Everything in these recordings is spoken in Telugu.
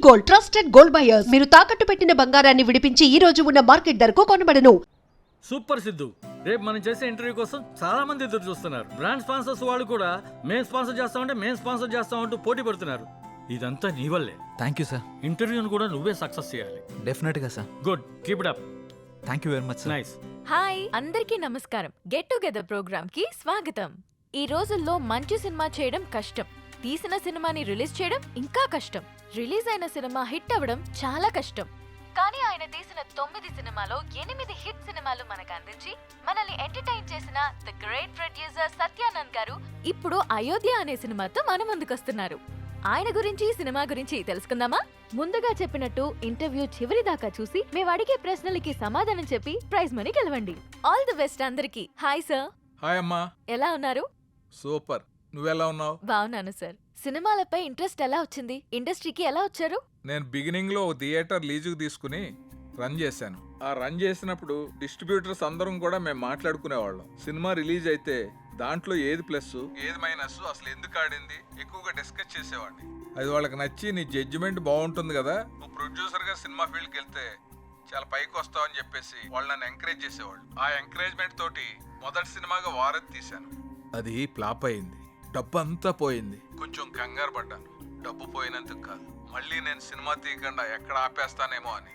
Gold, trusted gold buyers. మీరు తాకట్టు పెట్టిన బంగారాన్ని విడిపించి ఈ రోజు ఉన్న మార్కెట్ ధరకు కొనబడను. సూపర్ సిద్ధు, రేపు మనం చేసే ఇంటర్వ్యూ కోసం చాలా మంది ఎదురు చూస్తున్నారు. బ్రాండ్ స్పాన్సర్స్ వాళ్ళు కూడా మేము స్పాన్సర్ చేస్తామంటూ పోటీ పడుతున్నారు. ఇదంతా నీ వల్లే. Thank you sir. ఇంటర్వ్యూను కూడా నువ్వే సక్సెస్ చేయాలి. డెఫినెట్గా sir. Good, keep it up. Thank you very much sir. Nice. Hi అందరికీ నమస్కారం. గెట్ టుగెదర్ ప్రోగ్రామ్ కి స్వాగతం. ఈ రోజుల్లో మంచి సినిమా చేయడం కష్టం, తీసిన సినిమాని రిలీజ్ చేయడం ఇంకా కష్టం, రిలీజ్ అయిన సినిమా హిట్ అవ్వడం చాలా కష్టం. కానీ ఆయన తీసిన 9 సినిమాలో 8 హిట్ సినిమాలు మనకు అందించి మనల్ని ఎంటర్టైన్ చేసిన ది గ్రేట్ ప్రొడ్యూసర్ సత్యానంద్ గారు ఇప్పుడు అయోధ్య అనే సినిమాతో మన ముందుకొస్తున్నారు. ఆయన గురించి సినిమా గురించి తెలుసుకుందామా? ముందుగా చెప్పినట్టు ఇంటర్వ్యూ చివరి దాకా చూసి మేము అడిగే ప్రశ్నలకి సమాధానం చెప్పి ప్రైజ్ మనీ గెలవండి. ఆల్ ది బెస్ట్ అందరికి. Hi sir. హాయ్ అమ్మా. ఎలా ఉన్నారు? సూపర్. నువ్వెలా ఉన్నావు? బాగున్నాను సార్. సినిమాలపై ఇంట్రెస్ట్ ఎలా వచ్చింది? ఇండస్ట్రీకి ఎలా వచ్చారు? నేను బిగినింగ్ లో థియేటర్ లీజుకు తీసుకుని రన్ చేశాను. ఆ రన్ చేసినప్పుడు డిస్ట్రిబ్యూటర్స్ అందరం కూడా మేము మాట్లాడుకునేవాళ్ళం. సినిమా రిలీజ్ అయితే దాంట్లో ఏది ప్లస్ ఏది మైనస్, అసలు ఎందుకు ఆడింది ఎక్కువగా డిస్కస్ చేసేవాడిని. అది వాళ్ళకి నచ్చి నీ జడ్జిమెంట్ బాగుంటుంది కదా, నువ్వు ప్రొడ్యూసర్ గా సినిమా ఫీల్డ్కి వెళ్తే చాలా పైకి వస్తావు అని చెప్పేసి వాళ్ళు నన్ను ఎంకరేజ్ చేసేవాళ్ళు. ఆ ఎంకరేజ్మెంట్ తోటి మొదటి సినిమాగా వారధి తీశాను. అది ఫ్లాప్ అయింది, డబ్బు అంతా పోయింది. కొంచెం కంగారు పడ్డాను, డబ్బు పోయినందుకు కాదు, మళ్ళీ నేను సినిమా తీయకుండా ఎక్కడ ఆపేస్తానేమో అని.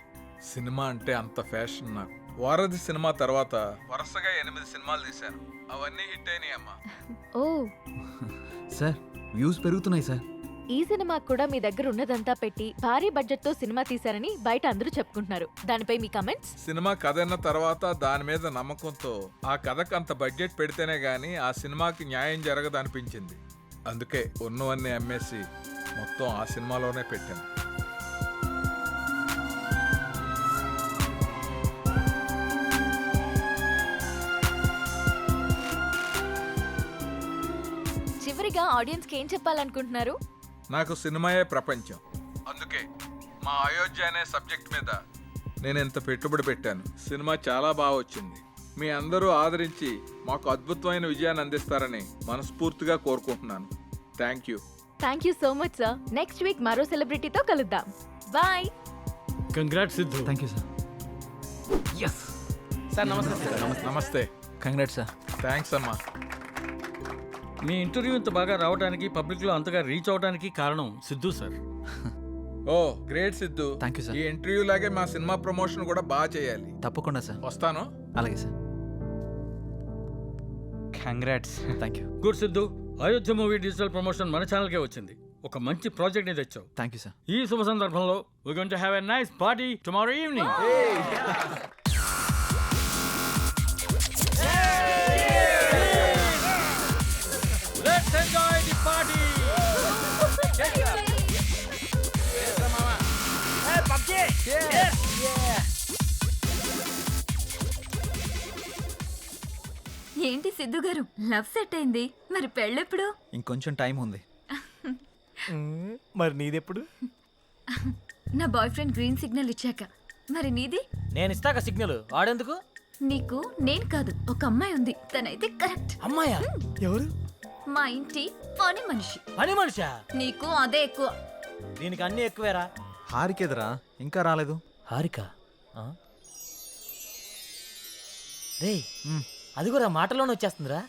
సినిమా అంటే అంత ఫ్యాషన్ నాకు. వారధి సినిమా తర్వాత వరుసగా 8 సినిమాలు తీశాను. అవన్నీ హిట్ అయినాయి అమ్మా. ఓ సార్ వ్యూస్ పెరుగుతున్నాయి సార్. ఈ సినిమా కూడా మీ దగ్గర ఉన్నదంతా పెట్టి భారీ బడ్జెట్ తో సినిమా తీశారని బయట అందరూ చెప్పుకుంటున్నారు. దానిపై మీ కమెంట్స్? సినిమా కథ అన్న తర్వాత దాని మీద నమ్మకంతో ఆ కథకు అంత బడ్జెట్ పెడితేనే గానీ ఆ సినిమాకి న్యాయం జరగదనిపించింది. అందుకే ఉన్నవన్నీ అమ్మేసి మొత్తం ఆ సినిమాలోనే పెట్టాను. చివరిగా ఆడియన్స్ కి ఏం చెప్పాలనుకుంటున్నారు? నాకు సినిమాయే ప్రపంచం. అందుకే మా అయోధ్య అనే సబ్జెక్ట్ మీద నేను ఎంత పెట్టుబడి పెట్టాను. సినిమా చాలా బాగా వచ్చింది. మీ అందరూ ఆదరించి మాకు అద్భుతమైన విజయాన్ని అందిస్తారని మనస్ఫూర్తిగా కోరుకుంటున్నాను. Thank you. Thank you so much sir. Next week మరో సెలబ్రిటీతో కలుద్దాం. Bye. Congrats Siddhu. Thank you sir. Yes sir. నమస్తే సార్. నమస్తే. Congrats sir. థ్యాంక్స్ అమ్మా. మీ ఇంటర్వ్యూ ఇంత బాగా రావడానికి, పబ్లిక్ లో అంతగా రీచ్ అవడానికి కారణం Siddhu sir. Oh great Siddhu. Thank you sir. ఈ ఇంటర్వ్యూ లాగే మా సినిమా ప్రమోషన్ కూడా బాగా చేయాలి. తప్పకుండా సార్. వస్తాను. అలాగే sir. Congrats. Thank you. Good Siddhu, Ayodhya movie digital promotion మన ఛానల్కే వచ్చింది. ఒక మంచి ప్రాజెక్ట్ ని తెచ్చావు. Thank you sir. ఈ శుభ సందర్భంలో we're going to have a nice party tomorrow evening. Let's enjoy the party. ఏంటి సిద్ధు గారు, లవ్ సెట్ అయింది, మరి పెళ్ళెప్పుడు? ఇంకొంచెం టైం ఉంది. మరి నీదెప్పుడు? నా బాయ్ ఫ్రెండ్ గ్రీన్ సిగ్నల్ ఇచ్చాక. మరి నీది? నేను ఇస్తాక సిగ్నల్ ఆడేందుకు? నీకు నేను కాదు, ఒక అమ్మాయి ఉంది, తనైతే కరెక్ట్. అమ్మాయా? ఎవరు? మా ఇంటి పని మనిషి. పని మనిషా? నీకు అదే ఎక్కువ. దీనికి అన్ని ఎక్కువేరా. హారికేదరా ఇంకా రాలేదు? హారిక రే, అది కూడా మాటలోనే వచ్చేస్తుందిరా.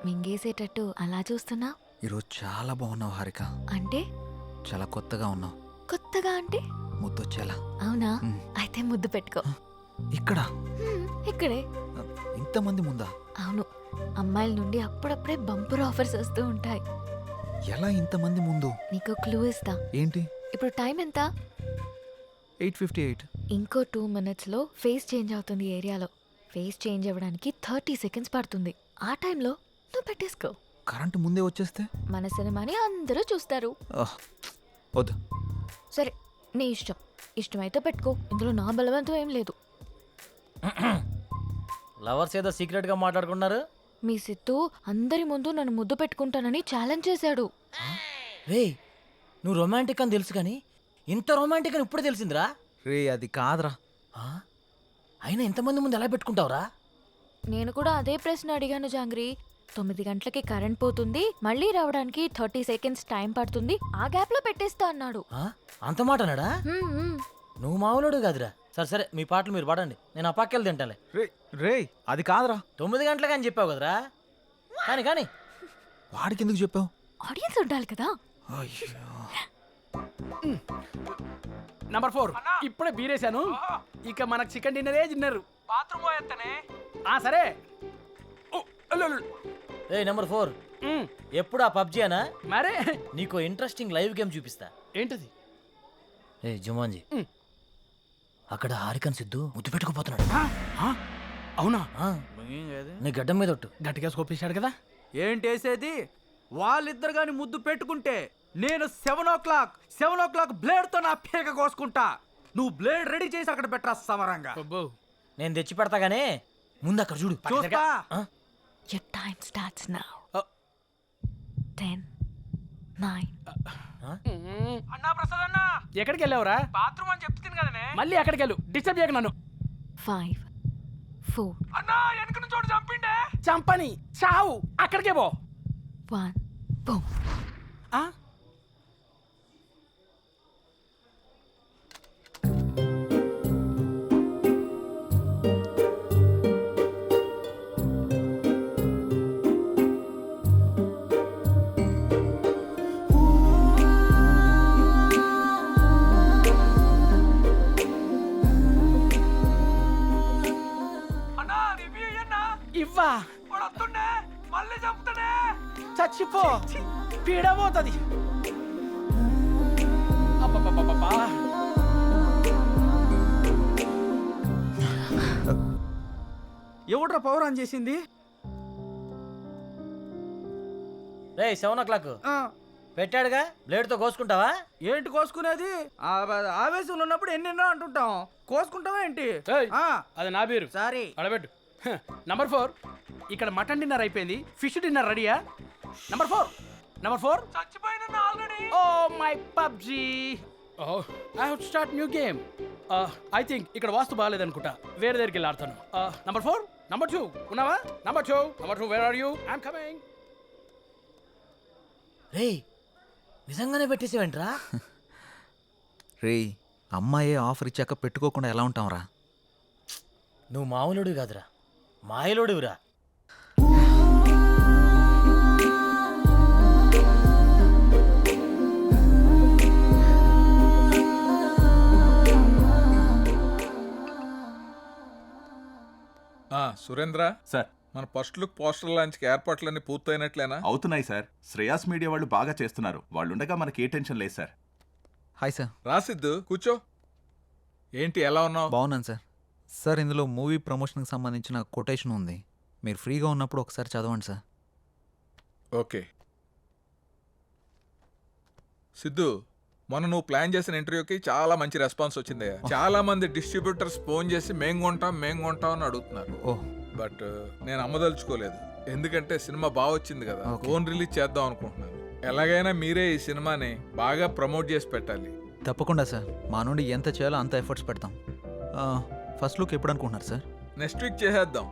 మింగేసేటట్టు అలా చూస్తున్నా? ఈరోజు చాలా బాగున్నావు హారిక. అంటే? చాలా కొత్తగా ఉన్నావు. కొత్తగా అంటే? ముద్దొచ్చేలా. అవునా? అయితే ముద్దు పెట్టుకో. ఇక్కడ? ఇక్కడే. ఇంతమంది ముందా? అవును, అమ్మాయిల నుండి అప్పుడప్పుడే బంపర్ ఆఫర్స్ వస్తూ ఉంటాయి. ఎలా ఇంతమంది ముందు? నీకు క్లూ ఇస్తా. ఏంటి? ఇప్పుడు టైం ఎంత? 8:58. ఇంకో 2 minutes లో ఫేస్ చేంజ్ అవుతుంది ఏరియాలో. ఫేస్ చేంజ్ అవ్వడానికి 30 seconds పడుతుంది. ఆ టైంలో నువ్వు పెట్టేసుకో. కరెంటు ముందే వచ్చేస్తే మన సినిమాని అందరూ చూస్తారు. వద్దు. సరే నీ ఇష్టం. ఇష్టమైతే పెట్టుకో, ఇందులో నా బలవంతం ఏం లేదు. లవర్స్ ఏదో సీక్రెట్ గా మాట్లాడుకున్నారు. మీ సిత్తు అందరి ముందు నన్ను ముద్దు పెట్టుకుంటానని ఛాలెంజ్ చేశాడు. రే నువ్వు రొమాంటిక్ అని తెలుసు కానీ ఇంత రొమాంటిక్ అని ఇప్పుడు తెలిసిందిరా. రే అది కాదురా. ఆ? అయినా ఎంతమంది ముందు ఎలా పెట్టుకుంటావురా? నేను కూడా అదే ప్రశ్న అడిగాను జాంగ్రీ. 9 గంటలకి కరెంట్ పోతుంది, మళ్ళీ రావడానికి 30 సెకండ్స్ టైం పడుతుంది, ఆ గ్యాప్ లో పెట్టేస్తా అన్నాడు. ఆ? అంత మాట అన్నాడా? నువ్వు మామూలుడు కాదురా. సరే సరే మీ పాటలు మీరు పాడండి, నేను ఆ పక్కెళ్ళి తింటాలే. రే రే అది కాదురా. 9 గంటలకు అని చెప్పావు కదరా. కానీ కానీ వాడికి ఎందుకు చెప్పావు? ఆడియన్స్ ఉండాలి కదా. నంబర్ 4 ఇప్పుడే బీరేశాను. ఇక మనకు చికెన్ డిన్నరే తిన్నారు. బాత్రూమ్ పోయేస్తానే. సరే. ఏ నెంబర్ 4 ఎప్పుడు ఆ పబ్జీ అనా? మరే నీకు ఇంట్రెస్టింగ్ లైవ్ గేమ్ చూపిస్తా. ఏంటిది? ఏ జుమాన్జీ, అక్కడ హారికన్ సిద్ధు ముద్దు పెట్టుకుపోతున్నాడు. అవునా? ఆ, నీ గడ్డం మీద ఒట్టు. గట్టిగా స్కోపేశాడు కదా. ఏంటేసేది? వాళ్ళిద్దరు గాని ముద్దు పెట్టుకుంటే నేను 7 o'clock బ్లేడ్ తో నా పీక కోసుకుంటా. నువ్వు బ్లేడ్ రెడీ చేసి అక్కడ పెట్టరా సమరంగా. అబ్బో. నేను తెచ్చి పెడతా గానీ ముందు అక్కడ చూడు. చూస్తా. ఆ? Your time starts now. 10, 9. అన్నా ప్రసాద్ అన్న, ఎక్కడికి వెళ్ళావురా? బాత్రూమ్ అని చెప్తుంది కదనే. మళ్ళీ ఎక్కడికి వెళ్ళు, డిస్టర్బ్ చేయకు నన్ను. 5, 4, అన్నా వెనక నుంచి చోటు చంపిండే. చంపని చావు, అక్కడికే పో. 1, boom. ఆ? అన్నా రివ్యూ అన్నా. ఇవ్వా వాడు వస్తుండే మళ్ళీ చంపుతాడే. చచ్చిపో, పీడబోతుంది. అబ్బబ్బబ్బబ్బా. ఎవడ్రా పవర్ ఆన్ చేసింది? రే 7 o'clock పెట్టాడుగా, బ్లేడ్ తో కోసుకుంటావా? ఏంటి కోసుకునేది? ఆవేశంలో ఉన్నప్పుడు ఎన్నెన్నో అంటుంటాం. కోసుకుంటావా ఏంటి? ఏయ్, అది నా బీరు. సారీ. అడబెట్టు. నంబర్ 4 ఇక్కడ మటన్ డిన్నర్ అయిపోయింది, ఫిష్ డిన్నర్ రెడీయా? నంబర్ 4 చచ్చిపోయిన already. Oh my PUBG. I have start new game. I think ఇక్కడ వాస్తు బాగాలేదనుకుంటా, వేరే దగ్గరికి వెళ్ళి ఆడతాను. నంబర్ 4, నంబర్ 2 ఉన్నావా? Number 2 where are you? I'm coming. రే నిజంగానే పెట్టేసేవేంట్రా? రే అమ్మాయే ఆఫర్ ఇచ్చాక పెట్టుకోకుండా ఎలా ఉంటాంరా? నువ్వు మామూలుడు కాదురా, మాయలోడురా. సురేంద్ర సార్, మన ఫస్ట్ లుక్ పోస్టర్ లాంచ్కి ఏర్పాట్లన్నీ పూర్తయినట్లేనా? అవుతున్నాయి సార్. శ్రేయాస్ మీడియా వాళ్ళు బాగా చేస్తున్నారు. వాళ్ళుండగా మనకి ఏ టెన్షన్ లేదు సార్. Hi sir. రాసిద్దు కూర్చో. ఏంటి ఎలా ఉన్నావు? బాగున్నాను సార్. సార్ ఇందులో మూవీ ప్రమోషన్కి సంబంధించిన కొటేషన్ ఉంది, మీరు ఫ్రీగా ఉన్నప్పుడు ఒకసారి చదవండి సార్. ఓకే. సిద్ధు, మొన్న నువ్వు ప్లాన్ చేసిన ఇంటర్వ్యూకి చాలా మంచి రెస్పాన్స్ వచ్చిందయ్యా. చాలా మంది డిస్ట్రిబ్యూటర్స్ ఫోన్ చేసి మేం కొంటాం అని అడుగుతున్నారు. ఓహ్, బట్ నేను అమ్మదలుచుకోలేదు, ఎందుకంటే సినిమా బాగా వచ్చింది కదా, ఫోన్ రిలీజ్ చేద్దాం అనుకుంటున్నాను. ఎలాగైనా మీరే ఈ సినిమాని బాగా ప్రమోట్ చేసి పెట్టాలి. తప్పకుండా సార్, మా నుండి ఎంత చేయాలో అంత ఎఫర్ట్స్ పెడతాం. ఫస్ట్ లుక్ ఎప్పుడు అనుకుంటున్నారు సార్? నెక్స్ట్ వీక్ చేసేద్దాం.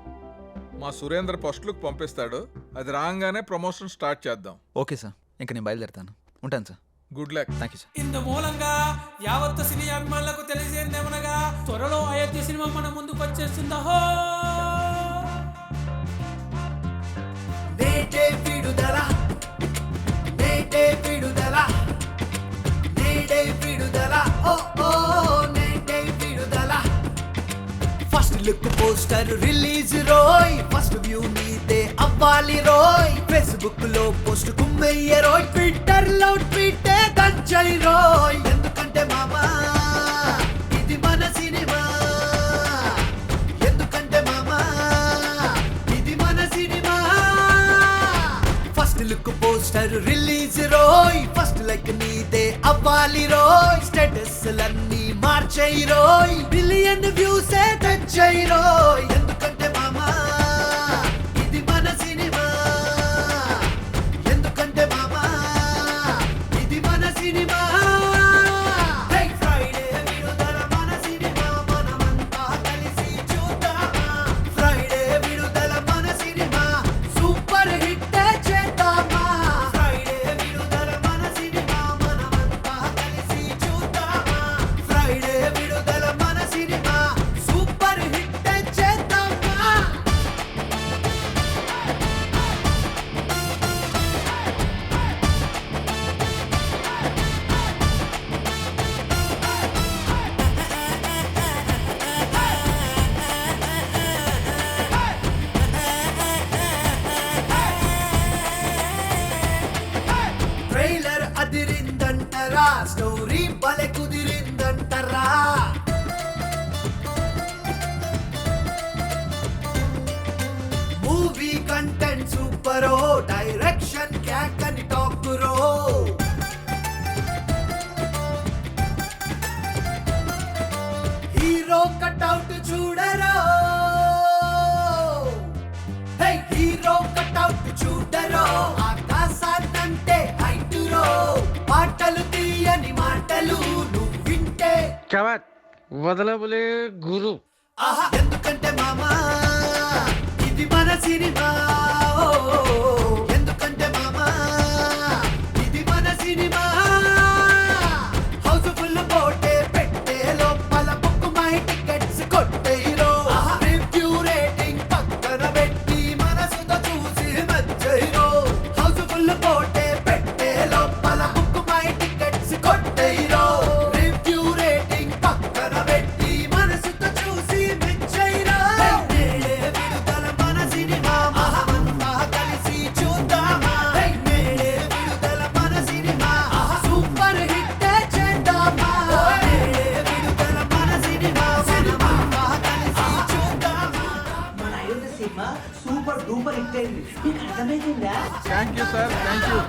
మా సురేంద్ర ఫస్ట్ లుక్ పంపిస్తాడు, అది రాగానే ప్రమోషన్ స్టార్ట్ చేద్దాం. ఓకే సార్, ఇంకా నేను బయలుదేరుతాను. ఉంటాను sir. Good luck. Thank you sir. ఇందు మూలంగా యావత్తు సినీ అభిమానులకు తెలిసేదేమనగా త్వరలో అయోధ్య సినిమా మన ముందుకు వచ్చేస్తుందా. నేటే విడుదల, నేటే విడుదల, నేటే విడుదల, ఓ ఓ నేటే విడుదల. ఫస్ట్ లుక్ పోస్టర్ రిలీజ్ రోయ్, ఫస్ట్ వ్యూ నీదే అవ్వాలి రోయ్. ఫేస్బుక్ లో పోస్ట్ కుమ్మయ్య రోయ్, ట్విట్టర్ లో ట్వీటే దంచై రోయ్. ఎందుకంటే మామా ఇది మన సినిమా, ఎందుకంటే మామా ఇది మన cinema. First look poster release రోయ్, ఫస్ట్ లైక్ నీదే అవ్వాలి రోయ్ స్టేటస్ లన్నీ మార్చేయి రోయ్ బిలియన్ వ్యూస్ తెచ్చేయి రోయ్ ఎందుకంటే మామా ఇది మన సినిమా ఎందుకంటే మామా ఇది మన సినిమా ఫ్రైడే విడుదల మన సినిమా మనమంతా కలిసి చూద్దామా ఫ్రైడే విడుదల మన సినిమా సూపర్ హిట్ చేద్దామా ఫ్రైడే విడుదల మన సినిమా మనమంతా కలిసి చూద్దామా ఫ్రైడే విడుదల మన సినిమా సూపర్ హిట్ చేద్దామా ట్రైలర్ అదిరిందంటరా స్టోరీ భలే కుదిరిందంటరా మూవీ కంటెంట్ సూపరో డైరెక్షన్ క్యాక్ అని టాకురో హీరో కట్అవుట్ చూడరో హే హీరో కట్అవుట్ చూడరో ఆకాశాన్నంటే హైటురో పాటలు తీయని మాటలు నువ్వు వింటే వదలబులే గురు. ఆహా ఎందుకంటే మామా ఇది మన సినిమా ఓ, ఎందుకంటే మామా ఇది మన సినిమా హౌస్ఫుల్ పోటే పెట్టే లోపల బుక్ మై టికెట్స్ కొట్టేరో రివ్యూ రేటింగ్ పక్కన పెట్టి మనసుతో చూసి మెచ్చైరో హౌస్ఫుల్ పోటే పెట్టే లోపల బుక్ మై టికెట్స్ కొట్టేరో రివ్యూ రేటింగ్ పక్కన పెట్టి మనసుతో చూసి మెచ్చైరో నేడే విడుదల మన సినిమా మనమంతా కలిసి చూద్దామా నేడే విడుదల మన సినిమా సూపర్ హిట్ చేద్దామా నేడే విడుదల మన సినిమా మనమంతా కలిసి చూద్దామా మన Ayodhya cinema super duper hit అయింది మీకు అర్థమైందా thank you sir thank you